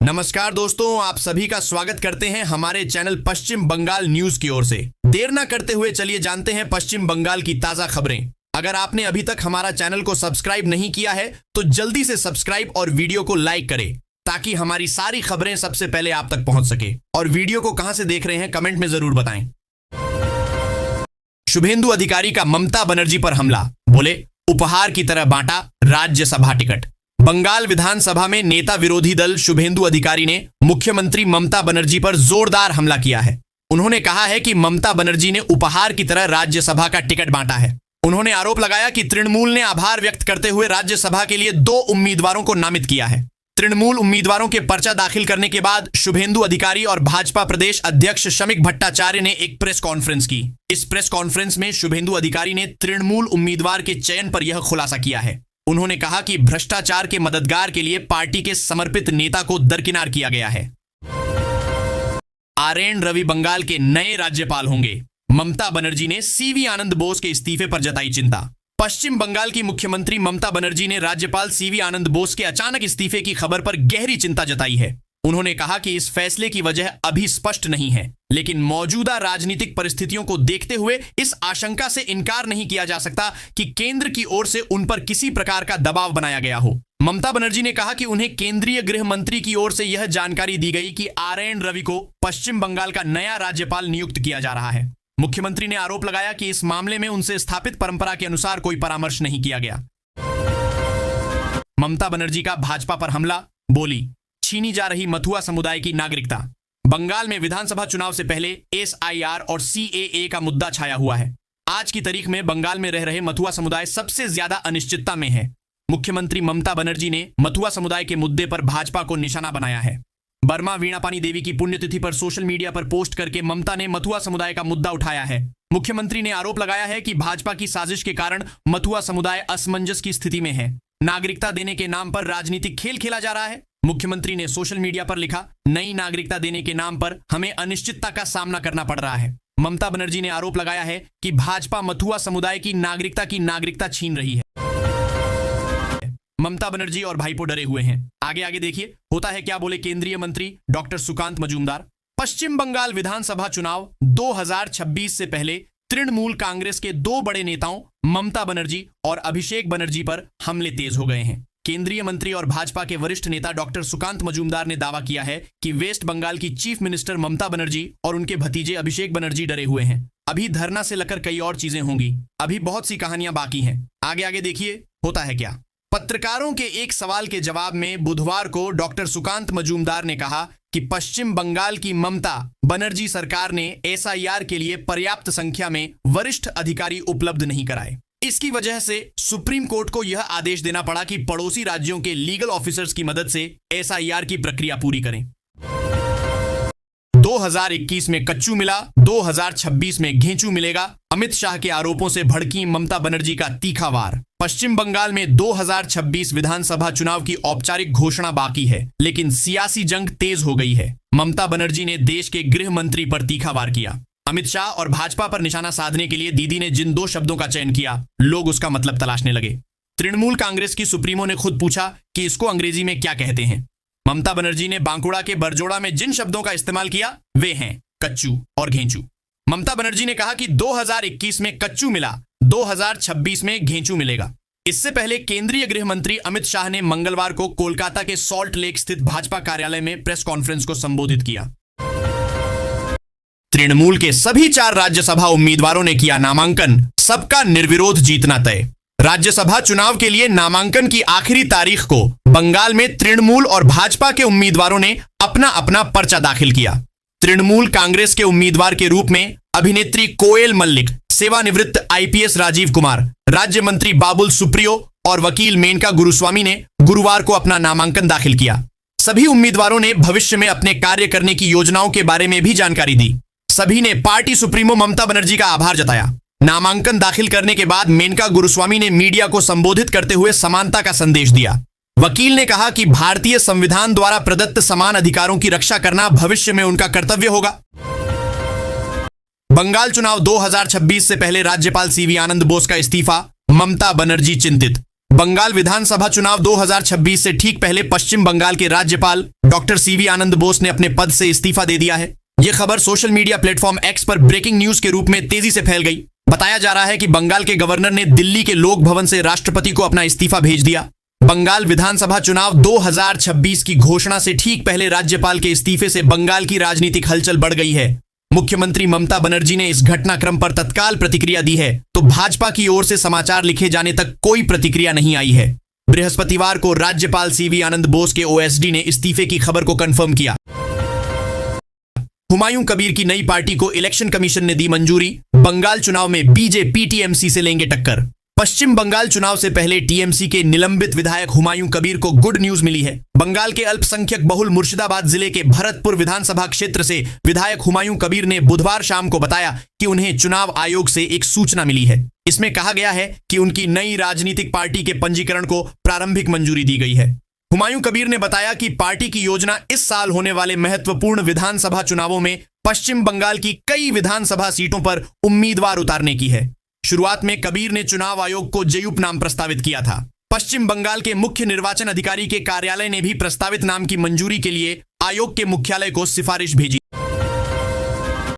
नमस्कार दोस्तों, आप सभी का स्वागत करते हैं हमारे चैनल पश्चिम बंगाल न्यूज की ओर से। देर ना करते हुए चलिए जानते हैं पश्चिम बंगाल की ताजा खबरें। अगर आपने अभी तक हमारा चैनल को सब्सक्राइब नहीं किया है तो जल्दी से सब्सक्राइब और वीडियो को लाइक करें ताकि हमारी सारी खबरें सबसे पहले आप तक पहुंच सके। और वीडियो को कहां से देख रहे हैं कमेंट में जरूर बताएं। शुभेंदु अधिकारी का ममता बनर्जी पर हमला, बोले उपहार की तरह बांटा राज्यसभा टिकट। बंगाल विधानसभा में नेता विरोधी दल शुभेंदु अधिकारी ने मुख्यमंत्री ममता बनर्जी पर जोरदार हमला किया है। उन्होंने कहा है कि ममता बनर्जी ने उपहार की तरह राज्यसभा का टिकट बांटा है। उन्होंने आरोप लगाया कि तृणमूल ने आभार व्यक्त करते हुए राज्यसभा के लिए 2 उम्मीदवारों को नामित किया है। तृणमूल उम्मीदवारों के पर्चा दाखिल करने के बाद शुभेंदु अधिकारी और भाजपा प्रदेश अध्यक्ष शमिक भट्टाचार्य ने एक प्रेस कॉन्फ्रेंस की। इस प्रेस कॉन्फ्रेंस में शुभेंदु अधिकारी ने तृणमूल उम्मीदवार के चयन पर यह खुलासा किया है। उन्होंने कहा कि भ्रष्टाचार के मददगार के लिए पार्टी के समर्पित नेता को दरकिनार किया गया है। आरएन रवि बंगाल के नए राज्यपाल होंगे। ममता बनर्जी ने सीवी आनंद बोस के इस्तीफे पर जताई चिंता। पश्चिम बंगाल की मुख्यमंत्री ममता बनर्जी ने राज्यपाल सीवी आनंद बोस के अचानक इस्तीफे की खबर पर गहरी चिंता जताई है। उन्होंने कहा कि इस फैसले की वजह अभी स्पष्ट नहीं है, लेकिन मौजूदा राजनीतिक परिस्थितियों को देखते हुए इस आशंका से इनकार नहीं किया जा सकता कि केंद्र की ओर से उन पर किसी प्रकार का दबाव बनाया गया हो। ममता बनर्जी ने कहा कि उन्हें केंद्रीय गृह मंत्री की ओर से यह जानकारी दी गई कि आरएन रवि को पश्चिम बंगाल का नया राज्यपाल नियुक्त किया जा रहा है। मुख्यमंत्री ने आरोप लगाया कि इस मामले में उनसे स्थापित परंपरा के अनुसार कोई परामर्श नहीं किया गया। ममता बनर्जी का भाजपा पर हमला, बोली छीनी जा रही मथुआ समुदाय की नागरिकता। बंगाल में विधानसभा चुनाव से पहले एसआईआर और सीएए का मुद्दा छाया हुआ है। आज की तारीख में बंगाल में रह रहे मथुआ समुदाय सबसे ज्यादा अनिश्चितता में है। मुख्यमंत्री ममता बनर्जी ने मथुआ समुदाय के मुद्दे पर भाजपा को निशाना बनाया है। बर्मा वीणापानी देवी की पुण्यतिथि पर सोशल मीडिया पर पोस्ट करके ममता ने मथुआ समुदाय का मुद्दा उठाया है। मुख्यमंत्री ने आरोप लगाया है कि भाजपा की साजिश के कारण मथुआ समुदाय असमंजस की स्थिति में है। नागरिकता देने के नाम पर राजनीतिक खेल खेला जा रहा है। मुख्यमंत्री ने सोशल मीडिया पर लिखा, नई नागरिकता देने के नाम पर हमें अनिश्चितता का सामना करना पड़ रहा है। ममता बनर्जी ने आरोप लगाया है कि भाजपा मथुआ समुदाय की नागरिकता छीन रही है। ममता बनर्जी और भाईपो डरे हुए हैं। आगे देखिए होता है क्या, बोले केंद्रीय मंत्री डॉक्टर सुकांत मजूमदार। पश्चिम बंगाल विधानसभा चुनाव 2026 से पहले तृणमूल कांग्रेस के 2 बड़े नेताओं ममता बनर्जी और अभिषेक बनर्जी पर हमले तेज हो गए हैं। केंद्रीय मंत्री और भाजपा के वरिष्ठ नेता डॉक्टर सुकांत मजूमदार ने दावा किया है कि वेस्ट बंगाल की चीफ मिनिस्टर ममता बनर्जी और उनके भतीजे अभिषेक बनर्जी डरे हुए हैं। अभी धरना से लेकर कई और चीजें होंगी। अभी बहुत सी कहानियां बाकी हैं। आगे देखिए होता है क्या। पत्रकारों के एक सवाल के जवाब में बुधवार को डॉक्टर सुकांत मजूमदार ने कहा कि पश्चिम बंगाल की ममता बनर्जी सरकार ने एसआईआर के लिए पर्याप्त संख्या में वरिष्ठ अधिकारी उपलब्ध नहीं कराए। इसकी वजह से सुप्रीम कोर्ट को यह आदेश देना पड़ा कि पड़ोसी राज्यों के लीगल ऑफिसर्स की मदद से एसआईआर की प्रक्रिया पूरी करें। 2021 में कच्चू मिला, 2026 में घेंचू मिलेगा। अमित शाह के आरोपों से भड़की ममता बनर्जी का तीखा वार। पश्चिम बंगाल में 2026 विधानसभा चुनाव की औपचारिक घोषणा बाकी है, लेकिन सियासी जंग तेज हो गई है। ममता बनर्जी ने देश के गृह मंत्री पर तीखा वार किया। अमित शाह और भाजपा पर निशाना साधने के लिए दीदी ने जिन 2 शब्दों का चयन किया, लोग उसका मतलब तलाशने लगे। तृणमूल कांग्रेस की सुप्रीमो ने खुद पूछा कि इसको अंग्रेजी में क्या कहते हैं। ममता बनर्जी ने बांकुड़ा के बरजोड़ा में जिन शब्दों का इस्तेमाल किया वे हैं कच्चू और घेंचू। ममता बनर्जी ने कहा कि 2021 में कच्चू मिला, 2026 में घेंचू मिलेगा। इससे पहले केंद्रीय गृह मंत्री अमित शाह ने मंगलवार को कोलकाता के सॉल्ट लेक स्थित भाजपा कार्यालय में प्रेस कॉन्फ्रेंस को संबोधित किया। तृणमूल के सभी 4 राज्यसभा उम्मीदवारों ने किया नामांकन, सबका निर्विरोध जीतना तय। राज्यसभा चुनाव के लिए नामांकन की आखिरी तारीख को बंगाल में तृणमूल और भाजपा के उम्मीदवारों ने अपना अपना पर्चा दाखिल किया। तृणमूल कांग्रेस के उम्मीदवार के रूप में अभिनेत्री कोयल मल्लिक, सेवानिवृत्त आईपीएस राजीव कुमार, राज्य मंत्री बाबुल सुप्रियो और वकील मेनका गुरुस्वामी ने गुरुवार को अपना नामांकन दाखिल किया। सभी उम्मीदवारों ने भविष्य में अपने कार्य करने की योजनाओं के बारे में भी जानकारी दी। सभी ने पार्टी सुप्रीमो ममता बनर्जी का आभार जताया। नामांकन दाखिल करने के बाद मेनका गुरुस्वामी ने मीडिया को संबोधित करते हुए समानता का संदेश दिया। वकील ने कहा कि भारतीय संविधान द्वारा प्रदत्त समान अधिकारों की रक्षा करना भविष्य में उनका कर्तव्य होगा। बंगाल चुनाव 2026 से पहले राज्यपाल सीवी आनंद बोस का इस्तीफा, ममता बनर्जी चिंतित। बंगाल विधानसभा चुनाव 2026 से ठीक पहले पश्चिम बंगाल के राज्यपाल डॉक्टर सीवी आनंद बोस ने अपने पद से इस्तीफा दे दिया है। यह खबर सोशल मीडिया प्लेटफॉर्म एक्स पर ब्रेकिंग न्यूज के रूप में तेजी से फैल गई। बताया जा रहा है कि बंगाल के गवर्नर ने दिल्ली के लोक भवन से राष्ट्रपति को अपना इस्तीफा भेज दिया। बंगाल विधानसभा चुनाव 2026 की घोषणा से ठीक पहले राज्यपाल के इस्तीफे से बंगाल की राजनीतिक हलचल बढ़ गई है। मुख्यमंत्री ममता बनर्जी ने इस घटनाक्रम पर तत्काल प्रतिक्रिया दी है, तो भाजपा की ओर से समाचार लिखे जाने तक कोई प्रतिक्रिया नहीं आई है। बृहस्पतिवार को राज्यपाल सीवी आनंद बोस के ओएसडी ने इस्तीफे की खबर को कंफर्म किया। हुमायूं कबीर की नई पार्टी को इलेक्शन कमीशन ने दी मंजूरी। बंगाल चुनाव में बीजेपी टीएमसी से लेंगे टक्कर। पश्चिम बंगाल चुनाव से पहले टीएमसी के निलंबित विधायक हुमायूं कबीर को गुड न्यूज मिली है। बंगाल के अल्पसंख्यक बहुल मुर्शिदाबाद जिले के भरतपुर विधानसभा क्षेत्र से विधायक हुमायूं कबीर ने बुधवार शाम को बताया कि उन्हें चुनाव आयोग से एक सूचना मिली है। इसमें कहा गया है कि उनकी नई राजनीतिक पार्टी के पंजीकरण को प्रारंभिक मंजूरी दी गई है। हुमायूं कबीर ने बताया कि पार्टी की योजना इस साल होने वाले महत्वपूर्ण विधानसभा चुनावों में पश्चिम बंगाल की कई विधानसभा सीटों पर उम्मीदवार उतारने की है। शुरुआत में कबीर ने चुनाव आयोग को जयूप नाम प्रस्तावित किया था। पश्चिम बंगाल के मुख्य निर्वाचन अधिकारी के कार्यालय ने भी प्रस्तावित नाम की मंजूरी के लिए आयोग के मुख्यालय को सिफारिश भेजी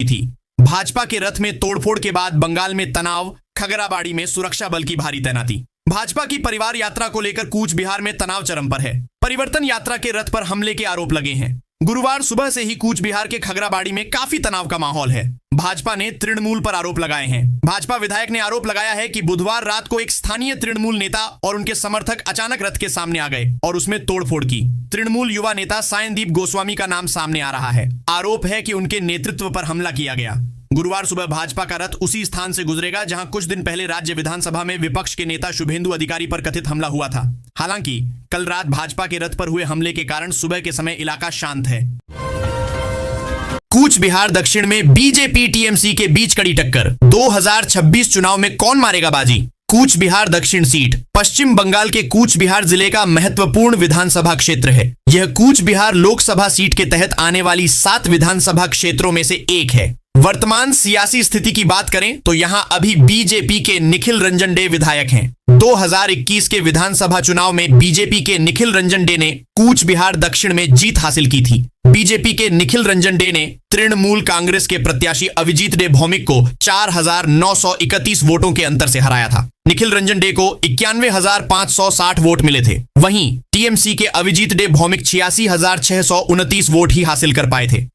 थी। भाजपा के रथ में तोड़फोड़ के बाद बंगाल में तनाव, खगराबाड़ी में सुरक्षा बल की भारी तैनाती। भाजपा की परिवार यात्रा को लेकर कूच बिहार में तनाव चरम पर है। परिवर्तन यात्रा के रथ पर हमले के आरोप लगे हैं। गुरुवार सुबह से ही कूच बिहार के खगराबाड़ी में काफी तनाव का माहौल है। भाजपा ने तृणमूल पर आरोप लगाए हैं। भाजपा विधायक ने आरोप लगाया है कि बुधवार रात को एक स्थानीय तृणमूल नेता और उनके समर्थक अचानक रथ के सामने आ गए और उसमें तोड़फोड़ की। तृणमूल युवा नेता सायनदीप गोस्वामी का नाम सामने आ रहा है। आरोप है कि उनके नेतृत्व पर हमला किया गया। गुरुवार सुबह भाजपा का रथ उसी स्थान से गुजरेगा जहां कुछ दिन पहले राज्य विधानसभा में विपक्ष के नेता शुभेंदु अधिकारी पर कथित हमला हुआ था। हालांकि कल रात भाजपा के रथ पर हुए हमले के कारण सुबह के समय इलाका शांत है। कूच बिहार दक्षिण में बीजेपी टीएमसी के बीच कड़ी टक्कर। 2026 चुनाव में कौन मारेगा बाजी? कूच बिहार दक्षिण सीट पश्चिम बंगाल के कूच बिहार जिले का महत्वपूर्ण विधानसभा क्षेत्र है। यह कूच बिहार लोकसभा सीट के तहत आने वाली 7 विधानसभा क्षेत्रों में से एक है। वर्तमान सियासी स्थिति की बात करें तो यहां अभी बीजेपी के निखिल रंजन डे विधायक हैं। 2021 के विधानसभा चुनाव में बीजेपी के निखिल रंजन डे ने कूच बिहार दक्षिण में जीत हासिल की थी। बीजेपी के निखिल रंजन डे ने तृणमूल कांग्रेस के प्रत्याशी अभिजीत डे भौमिक को 4,931 वोटों के अंतर से हराया था। निखिल रंजन डे को 91,560 वोट मिले थे। वहीं टीएमसी के अभिजीत डे भौमिक 86,629 वोट ही हासिल कर पाए थे।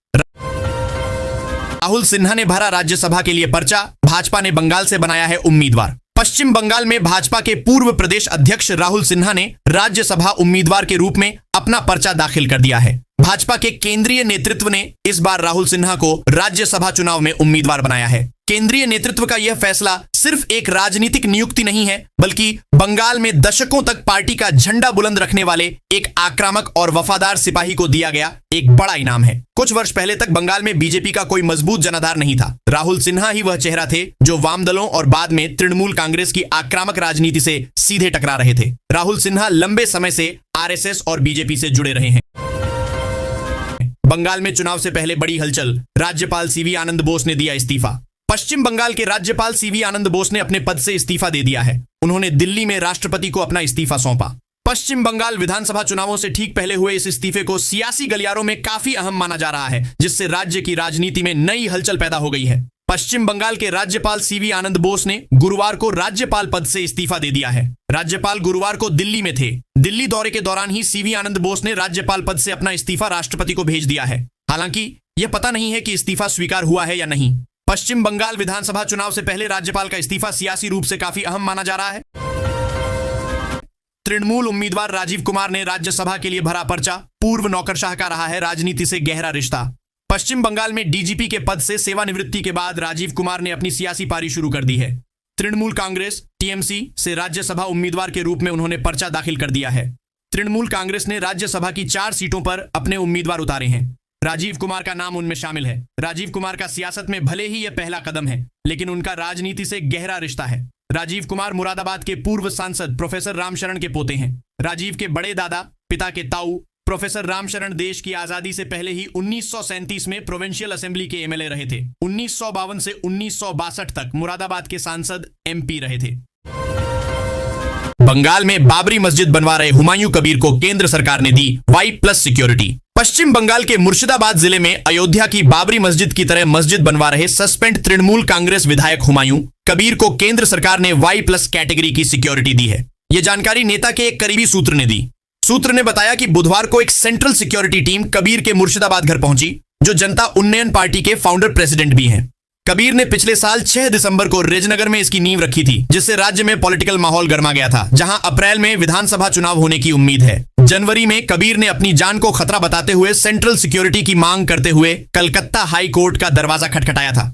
राहुल सिन्हा ने भरा राज्यसभा के लिए पर्चा। भाजपा ने बंगाल से बनाया है उम्मीदवार। पश्चिम बंगाल में भाजपा के पूर्व प्रदेश अध्यक्ष राहुल सिन्हा ने राज्यसभा उम्मीदवार के रूप में अपना पर्चा दाखिल कर दिया है। भाजपा के केंद्रीय नेतृत्व ने इस बार राहुल सिन्हा को राज्यसभा चुनाव में उम्मीदवार बनाया है। केंद्रीय नेतृत्व का यह फैसला सिर्फ एक राजनीतिक नियुक्ति नहीं है, बल्कि बंगाल में दशकों तक पार्टी का झंडा बुलंद रखने वाले एक आक्रामक और वफादार सिपाही को दिया गया एक बड़ा इनाम है। कुछ वर्ष पहले तक बंगाल में बीजेपी का कोई मजबूत जनाधार नहीं था। राहुल सिन्हा ही वह चेहरा थे जो वाम दलों और बाद में तृणमूल कांग्रेस की आक्रामक राजनीति से सीधे टकरा रहे थे। राहुल सिन्हा लंबे समय से आरएसएस और बीजेपी से जुड़े रहे हैं। बंगाल में चुनाव से पहले बड़ी हलचल। राज्यपाल सीवी आनंद बोस ने दिया इस्तीफा। पश्चिम बंगाल के राज्यपाल सीवी आनंद बोस ने अपने पद से इस्तीफा दे दिया है। उन्होंने दिल्ली में राष्ट्रपति को अपना इस्तीफा सौंपा। पश्चिम बंगाल विधानसभा चुनावों से ठीक पहले हुए इस इस्तीफे को सियासी गलियारों में काफी अहम माना जा रहा है, जिससे राज्य की राजनीति में नई हलचल पैदा हो गई है। पश्चिम बंगाल के राज्यपाल सीवी आनंद बोस ने गुरुवार को राज्यपाल पद से इस्तीफा दे दिया है। राज्यपाल गुरुवार को दिल्ली में थे। दिल्ली दौरे के दौरान ही सीवी आनंद बोस ने राज्यपाल पद से अपना इस्तीफा राष्ट्रपति को भेज दिया है। हालांकि यह पता नहीं है कि इस्तीफा स्वीकार हुआ है या नहीं। पश्चिम बंगाल विधानसभा चुनाव से पहले राज्यपाल का इस्तीफा सियासी रूप से काफी अहम माना जा रहा है। तृणमूल उम्मीदवार राजीव कुमार ने राज्यसभा के लिए भरा पर्चा। पूर्व नौकरशाह का रहा है राजनीति से गहरा रिश्ता। पश्चिम बंगाल में डीजीपी के पद से सेवानिवृत्ति के बाद राजीव कुमार ने अपनी सियासी पारी शुरू कर दी है। तृणमूल कांग्रेस टीएमसी से राज्यसभा उम्मीदवार के रूप में उन्होंने पर्चा दाखिल कर दिया है। तृणमूल कांग्रेस ने राज्यसभा की 4 सीटों पर अपने उम्मीदवार उतारे हैं। राजीव कुमार का नाम उनमें शामिल है। राजीव कुमार का सियासत में भले ही यह पहला कदम है, लेकिन उनका राजनीति से गहरा रिश्ता है। राजीव कुमार मुरादाबाद के पूर्व सांसद प्रोफेसर रामशरण के पोते हैं। राजीव के बड़े दादा, पिता के ताऊ प्रोफेसर रामशरण देश की आजादी से पहले ही 1937 में प्रोविंशियल असेंबली के एमएलए रहे थे। 1952 से 1962 तक मुरादाबाद के सांसद एमपी रहे थे। बंगाल में बाबरी मस्जिद बनवा रहे हुमायूं कबीर को केंद्र सरकार ने दी Y+ सिक्योरिटी। पश्चिम बंगाल के मुर्शिदाबाद जिले में अयोध्या की बाबरी मस्जिद की तरह मस्जिद बनवा रहे सस्पेंड तृणमूल कांग्रेस विधायक हुमायूं कबीर को केंद्र सरकार ने Y+ कैटेगरी की सिक्योरिटी दी है। यह जानकारी नेता के एक करीबी सूत्र ने दी। सूत्र ने बताया कि बुधवार को एक सेंट्रल सिक्योरिटी टीम कबीर के मुर्शिदाबाद घर पहुंची, जो जनता उन्नयन पार्टी के फाउंडर प्रेसिडेंट भी हैं। कबीर ने पिछले साल 6 दिसंबर को रेजनगर में इसकी नींव रखी थी, जिससे राज्य में पॉलिटिकल माहौल गर्मा गया था, जहां अप्रैल में विधानसभा चुनाव होने की उम्मीद है। जनवरी में कबीर ने अपनी जान को खतरा बताते हुए सेंट्रल सिक्योरिटी की मांग करते हुए कलकत्ता हाई कोर्ट का दरवाजा खटखटाया था।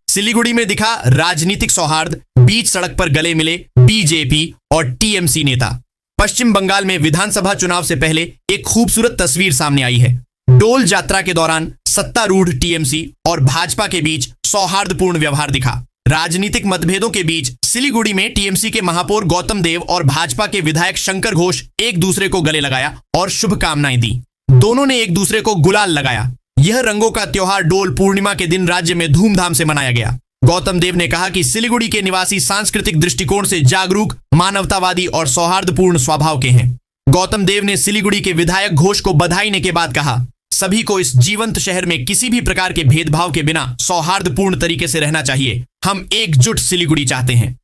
सिलीगुड़ी में दिखा राजनीतिक सौहार्द, बीच सड़क पर गले मिले बीजेपी और टीएमसी नेता। पश्चिम बंगाल में विधानसभा चुनाव से पहले एक खूबसूरत तस्वीर सामने आई है। डोल यात्रा के दौरान सत्तारूढ़ टीएमसी और भाजपा के बीच सौहार्दपूर्ण व्यवहार दिखा। राजनीतिक मतभेदों के बीच सिलीगुड़ी में टीएमसी के महापौर गौतम देव और भाजपा के विधायक शंकर घोष एक दूसरे को गले लगाया और शुभकामनाएं दी। दोनों ने एक दूसरे को गुलाल लगाया। यह रंगों का त्योहार डोल पूर्णिमा के दिन राज्य में धूमधाम से मनाया गया। गौतम देव ने कहा कि सिलीगुड़ी के निवासी सांस्कृतिक दृष्टिकोण से जागरूक, मानवतावादी और सौहार्दपूर्ण स्वभाव के हैं। गौतम देव ने सिलीगुड़ी के विधायक घोष को बधाई देने के बाद कहा, सभी को इस जीवंत शहर में किसी भी प्रकार के भेदभाव के बिना सौहार्दपूर्ण तरीके से रहना चाहिए। हम एकजुट सिलीगुड़ी चाहते हैं।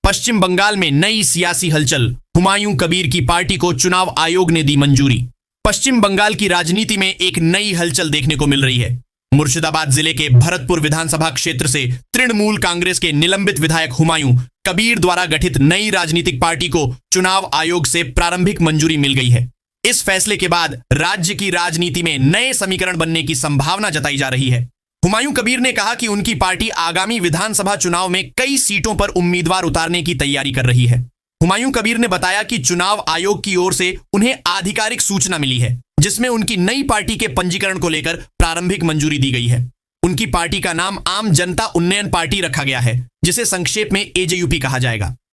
पश्चिम बंगाल में नई सियासी हलचल, हुमायूं कबीर की पार्टी को चुनाव आयोग ने दी मंजूरी। पश्चिम बंगाल की राजनीति में एक नई हलचल देखने को मिल रही है। मुर्शिदाबाद जिले के भरतपुर विधानसभा क्षेत्र से तृणमूल कांग्रेस के निलंबित विधायक हुमायूं कबीर द्वारा गठित नई राजनीतिक पार्टी को चुनाव आयोग से प्रारंभिक मंजूरी मिल गई है। इस फैसले के बाद राज्य की राजनीति में नए समीकरण बनने की संभावना जताई जा रही है। हुमायूं कबीर ने कहा कि उनकी पार्टी आगामी विधानसभा चुनाव में कई सीटों पर उम्मीदवार उतारने की तैयारी कर रही है। हुमायूं कबीर ने बताया कि चुनाव आयोग की ओर से उन्हें आधिकारिक सूचना मिली है, जिसमें उनकी नई पार्टी के पंजीकरण को लेकर प्रारंभिक मंजूरी दी गई है। उनकी पार्टी का नाम आम जनता उन्नयन पार्टी रखा गया है, जिसे संक्षेप में AJUP कहा जाएगा।